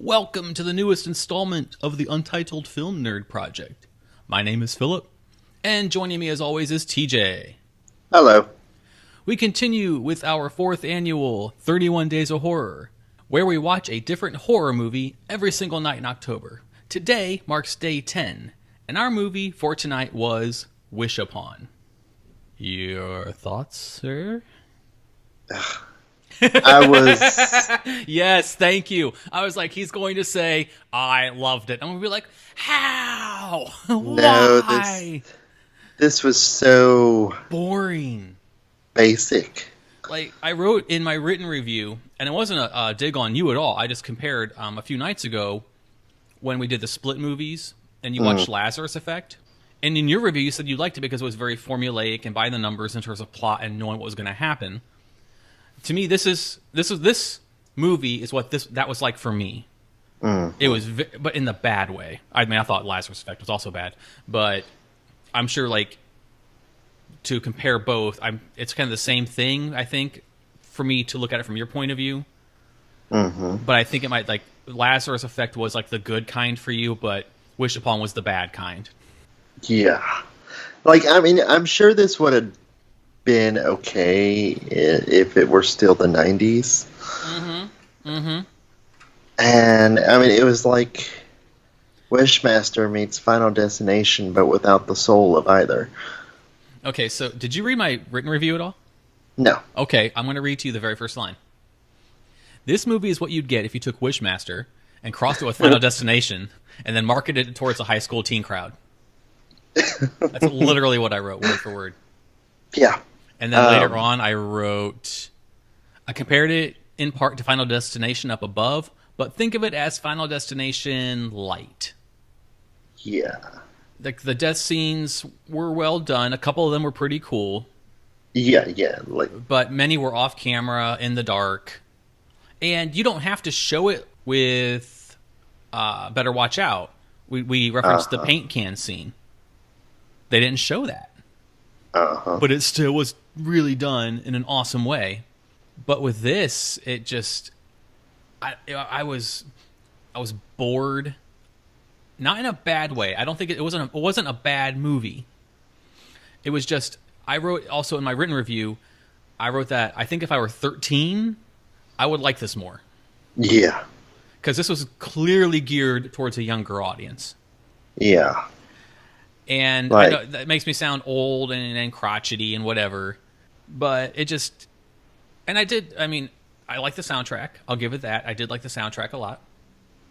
Welcome to the newest installment of the Untitled Film Nerd Project. My name is Philip, and joining me as always is TJ. Hello. We continue with our fourth annual 31 Days of Horror, where we watch a different horror movie every single night in October. Today marks day 10, and our movie for tonight was Wish Upon. Your thoughts, sir? I was... Yes, thank you. I was like, he's going to say, I loved it. I'm going to be like, how? No, Why? this was so Boring. basic. Like, I wrote in my written review, and it wasn't a dig on you at all. I just compared a few nights ago when we did the split movies, and you watched Lazarus Effect. And in your review, you said you liked it because it was very formulaic and by the numbers in terms of plot and knowing what was going to happen. To me, this movie is what that was like for me. It was, but in the bad way. I mean, I thought Lazarus Effect was also bad, but I'm sure, like, to compare both, it's kind of the same thing. I think for me to look at it from your point of view, but I think it might, like, Lazarus Effect was like the good kind for you, but Wish Upon was the bad kind. Yeah. Like, I mean, I'm sure this would have been okay if it were still the 90s. And, I mean, it was like Wishmaster meets Final Destination, but without the soul of either. Okay, so did you read my written review at all? No. Okay, I'm going to read to you the very first line. This movie is what you'd get if you took Wishmaster and crossed it with Final Destination and then marketed it towards a high school teen crowd. That's literally what I wrote, word for word. Yeah. And then later on, I compared it in part to Final Destination Up Above, but think of it as Final Destination Light. Yeah. The death scenes were well done. A couple of them were pretty cool. Yeah. But many were off camera, in the dark. And you don't have to show it with Better Watch Out. We referenced the paint can scene. They didn't show that. But it still was really done in an awesome way. But with this, it just... I was bored. Not in a bad way. I don't think it wasn't a bad movie. It was just... I wrote also in my written review, I wrote that I think if I were 13, I would like this more. Yeah. Because this was clearly geared towards a younger audience. Yeah. And I know that makes me sound old and crotchety and whatever, but it just... And I like the soundtrack. I'll give it that. I did like the soundtrack a lot.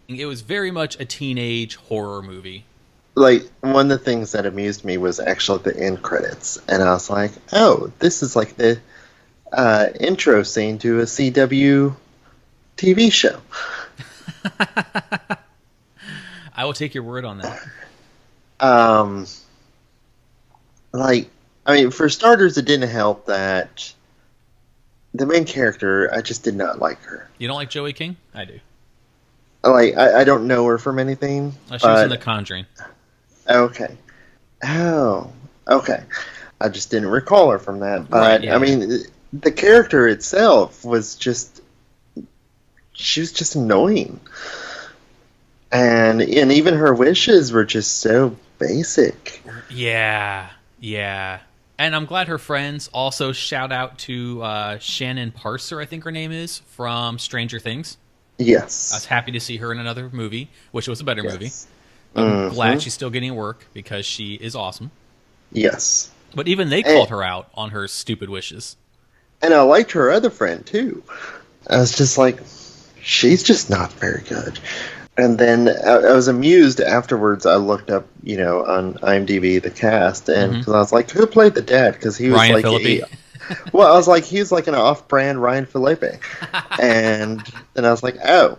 It was very much a teenage horror movie. Like, one of the things that amused me was actually the end credits. And I was like, oh, this is like the intro scene to a CW TV show. I will take your word on that. For starters, it didn't help that the main character, I just did not like her. You don't like Joey King? I do. I don't know her from anything. She was in The Conjuring. Okay. Oh, okay. I just didn't recall her from that. But, Right, yeah. I mean, the character itself was just... She was just annoying. And even her wishes were just so basic. Yeah. And I'm glad her friends also shout out to Shannon Parser, I think her name is, from Stranger Things. Yes. I was happy to see her in another movie, which was a better movie. I'm glad she's still getting work because she is awesome. Yes. But even they called her out on her stupid wishes. And I liked her other friend, too. I was just like, she's just not very good. And then I was amused afterwards. I looked up, on IMDb, the cast, and cause I was like, who played the dad? Because he was Ryan like... Phillippe. Well, I was like, he's like an off-brand Ryan Phillippe. And then I was like, oh.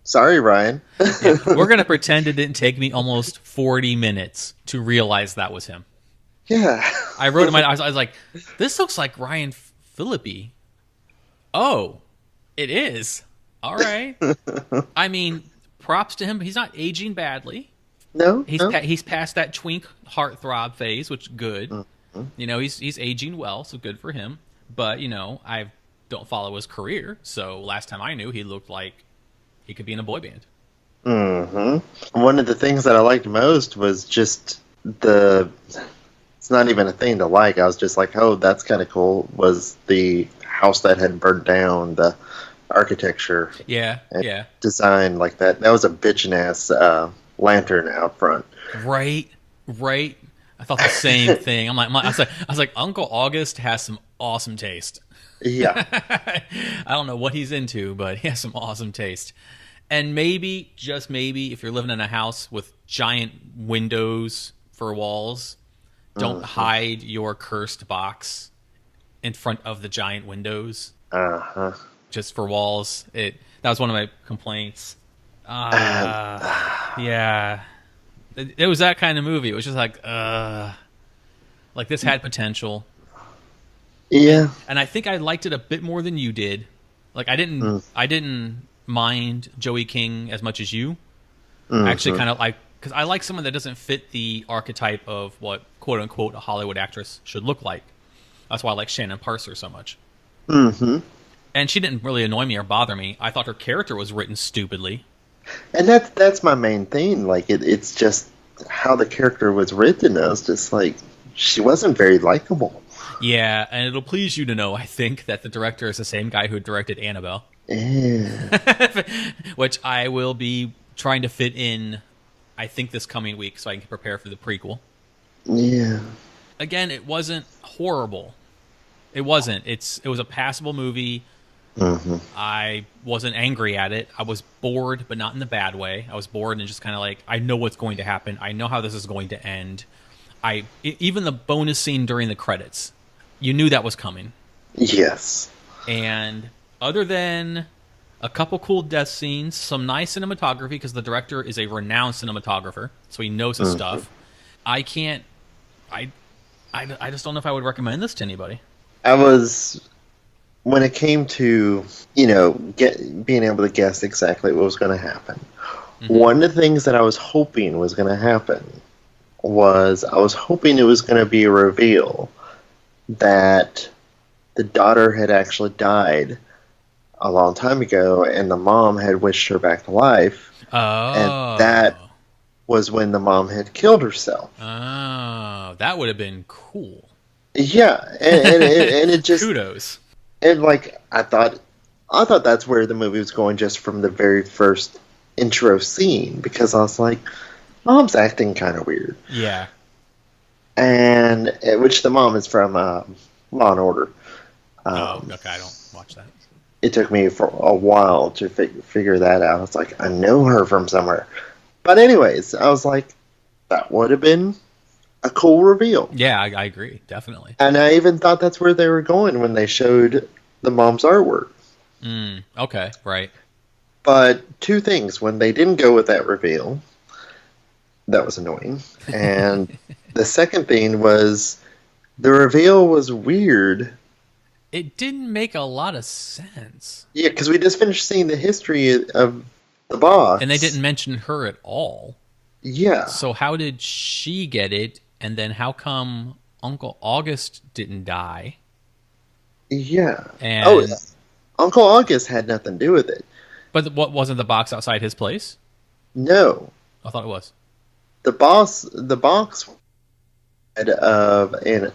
Sorry, Ryan. Yeah, we're going to pretend it didn't take me almost 40 minutes to realize that was him. Yeah. I wrote in I was like, this looks like Ryan Phillippe. Oh, it is. All right. I mean, props to him. He's not aging badly. No. He's past that twink heartthrob phase, which is good. He's aging well, so good for him. But, I don't follow his career, so last time I knew, he looked like He could be in a boy band. One of the things that I liked most was just the. It's not even a thing to like. I was just like, oh, that's kind of cool. Was the house that had burned down, the architecture, Yeah, and yeah. design like that. That was a bitchin' ass lantern out front. Right, right. I thought the same thing. I was like, Uncle August has some awesome taste. Yeah, I don't know what he's into, but he has some awesome taste. And maybe, just maybe, if you're living in a house with giant windows for walls, don't hide your cursed box in front of the giant windows just for walls. That was one of my complaints. Yeah. It was that kind of movie. It was just like this had potential. yeah. And I think I liked it a bit more than you did. Like I didn't mind Joey King as much as you. I actually kind of like, because I like someone that doesn't fit the archetype of what quote unquote a Hollywood actress should look like. That's why I like Shannon Parser so much. And she didn't really annoy me or bother me. I thought her character was written stupidly. And that's my main thing. Like it's just how the character was written. I was just like, she wasn't very likable. Yeah, and it'll please you to know, I think, that the director is the same guy who directed Annabelle. Yeah. Which I will be trying to fit in, I think, this coming week so I can prepare for the prequel. Yeah. Again, it wasn't horrible. It wasn't. It was a passable movie. I wasn't angry at it. I was bored, but not in the bad way. I was bored and just kind of like, I know what's going to happen. I know how this is going to end. Even the bonus scene during the credits, you knew that was coming. Yes. And other than a couple cool death scenes, some nice cinematography, because the director is a renowned cinematographer, so he knows his stuff. I just don't know if I would recommend this to anybody. When it came to, being able to guess exactly what was going to happen, one of the things that I was hoping was going to happen was I was hoping it was going to be a reveal that the daughter had actually died a long time ago and the mom had wished her back to life. Oh. And that was when the mom had killed herself. Oh, that would have been cool. Yeah, and it just... Kudos. And I thought that's where the movie was going just from the very first intro scene, because I was like, Mom's acting kind of weird. Yeah. And which the mom is from Law and Order. Okay, I don't watch that. It took me for a while to figure that out. I was like, I know her from somewhere. But anyways, I was like, that would have been a cool reveal. Yeah, I agree, definitely. And I even thought that's where they were going when they showed the mom's artwork. Okay, right. But two things. When they didn't go with that reveal, that was annoying. And the second thing was the reveal was weird. It didn't make a lot of sense. Yeah, because we just finished seeing the history of the box. And they didn't mention her at all. Yeah. So how did she get it? And then how come Uncle August didn't die? Yeah. And Uncle August had nothing to do with it. But what, wasn't the box outside his place? No. I thought it was. The box had a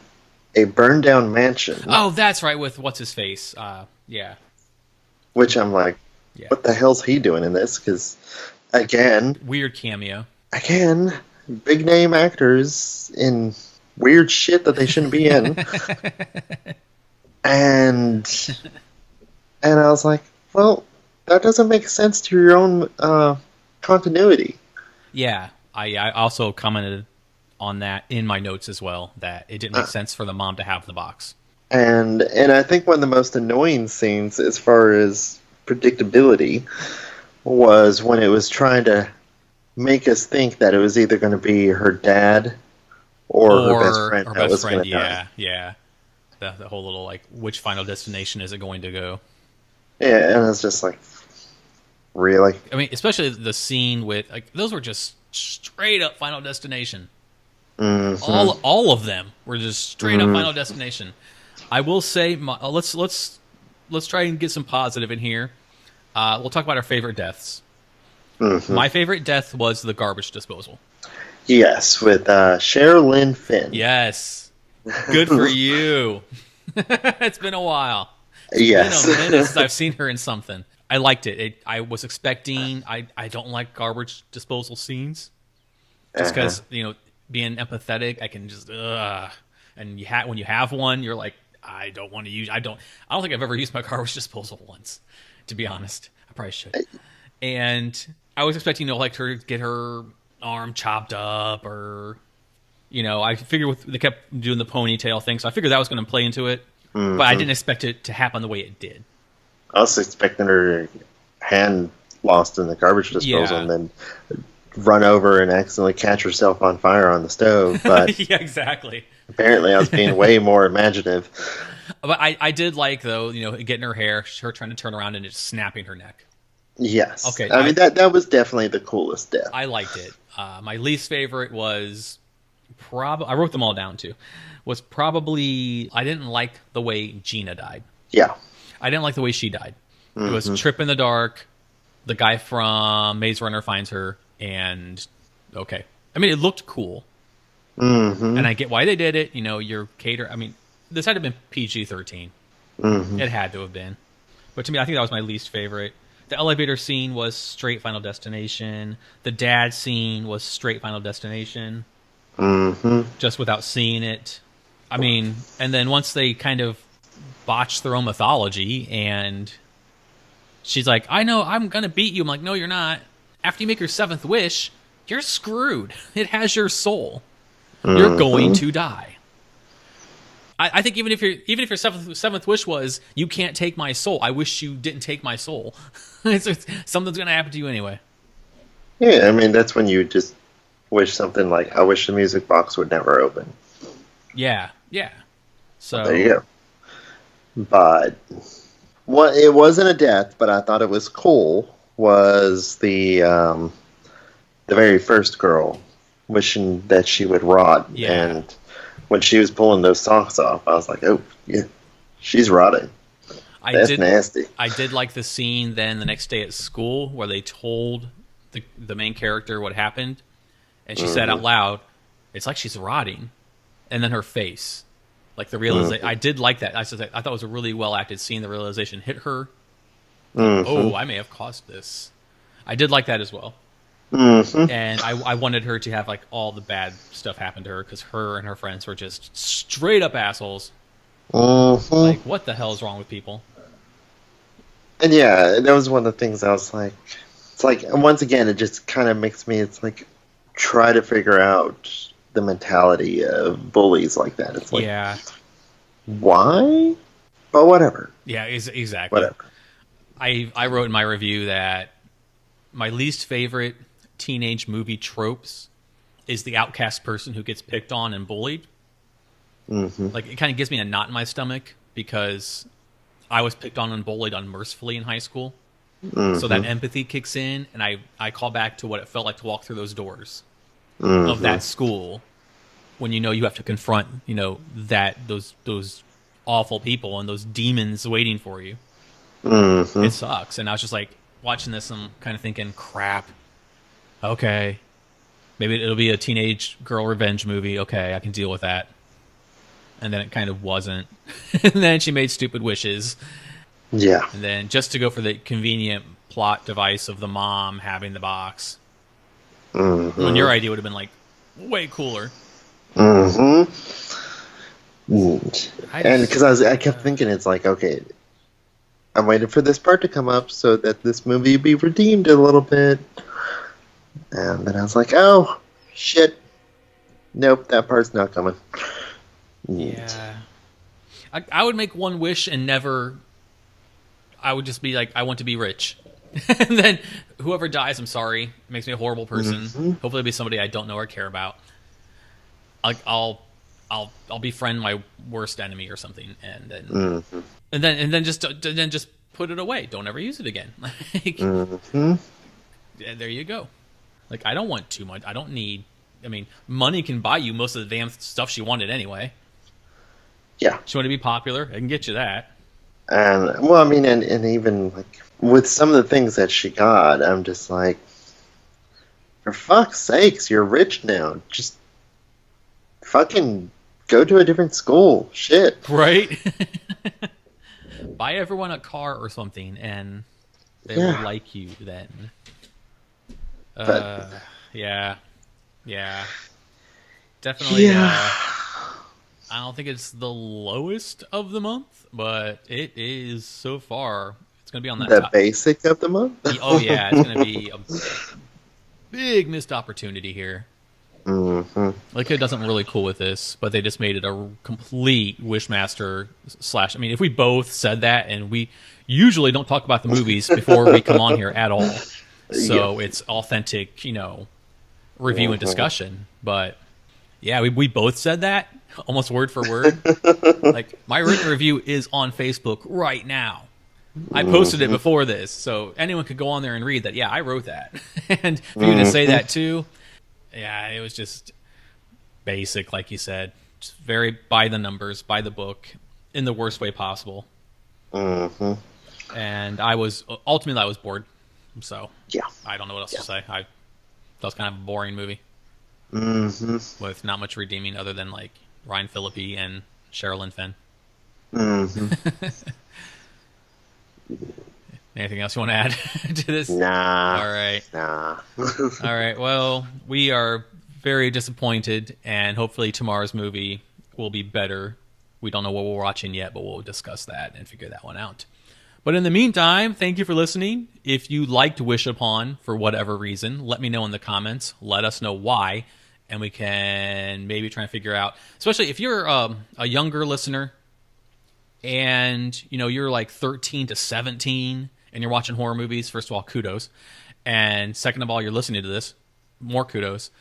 burned down mansion. Oh, that's right, with what's his face. Yeah. Which I'm like, what the hell's he doing in this? Because again, weird cameo. Again, big name actors in weird shit that they shouldn't be in. And I was like, well, that doesn't make sense to your own continuity. Yeah, I also commented on that in my notes as well, that it didn't make sense for the mom to have the box. And I think one of the most annoying scenes as far as predictability was when it was trying to make us think that it was either going to be her dad or her best friend. Her best friend, yeah. The whole little, which final destination is it going to go? Yeah, and it's just like, really? I mean, especially the scene with, those were just straight up Final Destination. Mm-hmm. All of them were just straight up Final Destination. I will say, let's try and get some positive in here. We'll talk about our favorite deaths. Mhm. My favorite death was the garbage disposal. Yes, with Sherilyn Fenn. Yes. Good for you. It's been a while. Yes. Been a minute since I've seen her in something. I liked it. I was expecting. I don't like garbage disposal scenes, just because being empathetic, I can just and when you have one, you're like, I don't want to use. I don't think I've ever used my garbage disposal once, to be honest. I probably should. And I was expecting like her to get her arm chopped up, or I figured they kept doing the ponytail thing, so I figured that was going to play into it. Mm-hmm. But I didn't expect it to happen the way it did. I was expecting her hand lost in the garbage disposal and then run over and accidentally catch herself on fire on the stove. But yeah, exactly. Apparently I was being way more imaginative. But I did like, though, getting her hair, her trying to turn around and just snapping her neck. Yes. Okay. I mean, that was definitely the coolest death. I liked it. My least favorite was I wrote them all down, too. Was probably, I didn't like the way Gina died. Yeah. I didn't like the way she died. Mm-hmm. It was trip in the dark. The guy from Maze Runner finds her, and okay. I mean, it looked cool. Mm-hmm. And I get why they did it. You're cater. I mean, this had to have been PG-13. Mm-hmm. It had to have been. But to me, I think that was my least favorite. The elevator scene was straight Final Destination. The dad scene was straight Final Destination. Mm-hmm. Just without seeing it. I mean, and then once they kind of botched their own mythology, and she's like, I know, I'm going to beat you. I'm like, no, you're not. After you make your seventh wish, you're screwed. It has your soul. Mm-hmm. You're going to die. I think even if your seventh wish was, you can't take my soul, I wish you didn't take my soul. Something's going to happen to you anyway. Yeah, I mean, that's when you just wish something like, I wish the music box would never open. Yeah. So there you go. But what it wasn't a death, but I thought it was cool, was the very first girl wishing that she would rot. Yeah. And when she was pulling those socks off, I was like, oh, yeah, she's rotting. That's nasty. I did like the scene then the next day at school where they told the main character what happened, and she said out loud, it's like she's rotting. And then her face, like the realization. I did like that. I thought it was a really well acted scene. The realization hit her. Oh, I may have caused this. I did like that as well. Mm-hmm. And I wanted her to have like all the bad stuff happen to her, because her and her friends were just straight up assholes. Mm-hmm. Like, what the hell is wrong with people? And yeah, that was one of the things I was like, it's like, once again, it just kind of makes me, it's like, try to figure out the mentality of bullies like that. It's like, yeah, why? But whatever. Yeah, exactly. Whatever. I wrote in my review that my least favorite teenage movie tropes is the outcast person who gets picked on and bullied. Mm-hmm. Like, it kind of gives me a knot in my stomach, because I was picked on and bullied unmercifully in high school. Mm-hmm. So that empathy kicks in, and I call back to what it felt like to walk through those doors of that school, when you have to confront those awful people and those demons waiting for you. Mm-hmm. It sucks. And I was just like, watching this, I'm kind of thinking, crap. Okay, maybe it'll be a teenage girl revenge movie. Okay, I can deal with that. And then it kind of wasn't. And then she made stupid wishes. Yeah. And then just to go for the convenient plot device of the mom having the box. Mm-hmm. When your idea would have been like way cooler. Mm-hmm. And because I kept thinking, it's like, okay, I'm waiting for this part to come up so that this movie be redeemed a little bit. And then I was like, oh, shit. Nope, that part's not coming. Yeah. I would make one wish and never... I would just be like, I want to be rich. And then whoever dies, I'm sorry. It makes me a horrible person. Mm-hmm. Hopefully it'll be somebody I don't know or care about. I'll befriend my worst enemy or something, and then then just put it away. Don't ever use it again. There you go. Like, I don't want too much. I don't need. I mean, money can buy you most of the damn stuff she wanted anyway. Yeah, she wanted to be popular. I can get you that. And well, I mean, and even like with some of the things that she got, I'm just like, for fuck's sakes, you're rich now. Just fucking go to a different school. Shit. Right? Buy everyone a car or something, and they will like you then. But, yeah. Definitely. Yeah. I don't think it's the lowest of the month, but it is so far. It's going to be on that the top. basic of the month? Oh, yeah. It's going to be a big missed opportunity here. Mm-hmm. Like, it doesn't really cool with this, but they just made it a complete Wishmaster / I mean, if we both said that, and we usually don't talk about the movies before we come on here at all, so it's authentic, review and discussion. But yeah, we both said that almost word for word. Like, my written review is on Facebook right now. I posted it before this, so anyone could go on there and read that. Yeah, I wrote that, and for you to say that too. Yeah, it was just basic, like you said. Just very by the numbers, by the book, in the worst way possible. Mm-hmm. And I was bored. So Yeah. I don't know what else to say. That was kind of a boring movie with not much redeeming other than like Ryan Phillippe and Sherilyn Fenn. Anything else you want to add to this? Nah. All right. Nah. All right. Well, we are very disappointed, and hopefully tomorrow's movie will be better. We don't know what we're watching yet, but we'll discuss that and figure that one out. But in the meantime, thank you for listening. If you liked Wish Upon for whatever reason, let me know in the comments. Let us know why, and we can maybe try and figure out, especially if you're a younger listener and you're like 13 to 17 and you're watching horror movies. First of all, kudos. And second of all, you're listening to this, more kudos.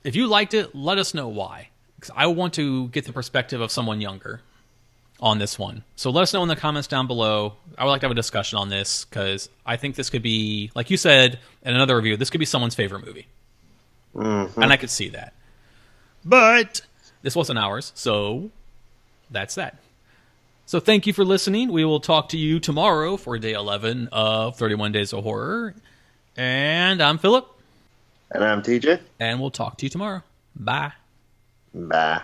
If you liked it, let us know why, because I want to get the perspective of someone younger on this one. So let us know in the comments down below. I would like to have a discussion on this, because I think this could be, like you said in another review, this could be someone's favorite movie. And I could see that. But this wasn't ours, so that's that. So thank you for listening. We will talk to you tomorrow for day 11 of 31 Days of Horror. And I'm Philip. And I'm TJ. And we'll talk to you tomorrow. Bye. Bye.